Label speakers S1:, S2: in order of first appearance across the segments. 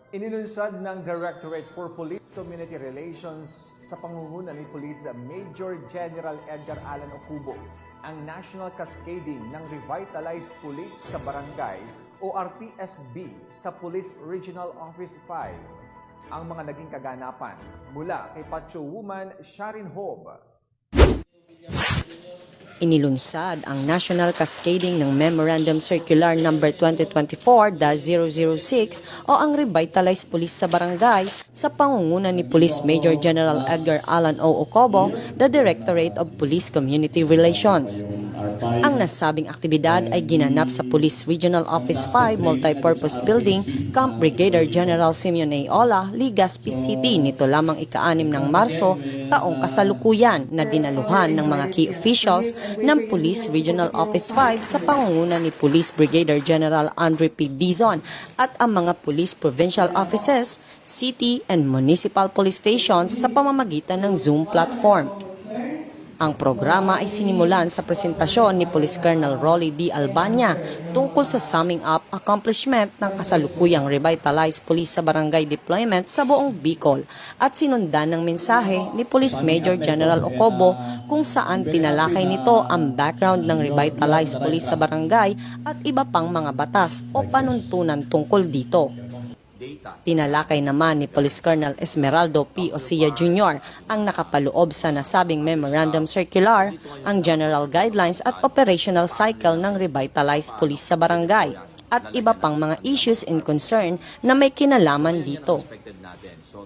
S1: Inilunsad ng Directorate for Police Community Relations sa pangunguna ni Police Major General Edgar Alan Ocubo ang National Cascading ng Revitalized Police sa Barangay o RPSB sa Police Regional Office 5. Ang mga naging kaganapan mula kay Pacho Woman Sharin Hob.
S2: Inilunsad ang National Cascading ng Memorandum Circular No. 2024-006 o ang Revitalized Police sa Barangay sa pangunguna ni Police Major General Edgar Alan O. Ocubo, the Directorate of Police Community Relations. Ang nasabing aktibidad ay ginanap sa Police Regional Office 5 Multipurpose Building, Camp Brigadier General Simeon A. Ola, Legazpi City nito lamang ika-6 ng Marso, taong kasalukuyan na dinaluhan ng mga key officials ng Police Regional Office 5 sa pangunguna ni Police Brigadier General Andre P. Dizon at ang mga Police Provincial Offices, City and Municipal Police Stations sa pamamagitan ng Zoom platform. Ang programa ay sinimulan sa presentasyon ni Police Colonel Rolly D. Albania tungkol sa summing up accomplishment ng kasalukuyang Revitalized Police sa Barangay Deployment sa buong Bicol at sinundan ng mensahe ni Police Major General Ocubo kung saan tinalakay nito ang background ng Revitalized Police sa Barangay at iba pang mga batas o panuntunan tungkol dito. Tinalakay naman ni Police Colonel Esmeraldo P. Osilla Jr. ang nakapaloob sa nasabing Memorandum Circular, ang General Guidelines at Operational Cycle ng Revitalized Police sa Barangay at iba pang mga issues and concern na may kinalaman dito.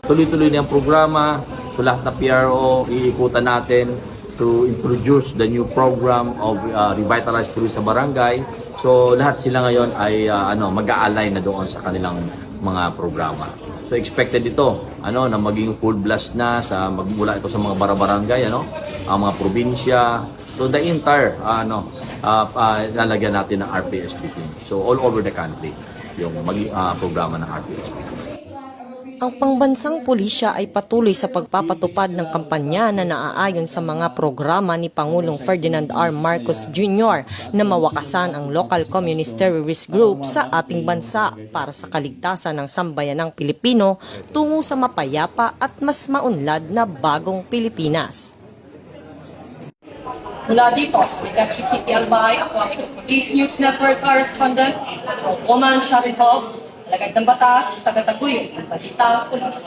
S3: Tuloy-tuloy na ang programa, so lahat na PRO, iikutan natin to introduce the new program of Revitalized Police sa Barangay. So lahat sila ngayon ay mag-a-align na doon sa kanilang mga programa. So expected ito na maging full blast na sa magmula ito sa mga barangay, ang mga probinsya. So the entire lalagyan natin ng RPSB team. So all over the country yung maging programa ng RPSB team.
S2: Ang pangbansang pulisya ay patuloy sa pagpapatupad ng kampanya na naaayon sa mga programa ni Pangulong Ferdinand R. Marcos Jr. na mawakasan ang local communist terrorist group sa ating bansa para sa kaligtasan ng sambayanang Pilipino tungo sa mapayapa at mas maunlad na bagong Pilipinas. Mula dito sa Legazpi City, Albay, ako ang inyong Police News Network correspondent, Woman Sharin Hob, Alagad ng Batas, taga-taguyod ng Balita Pulis.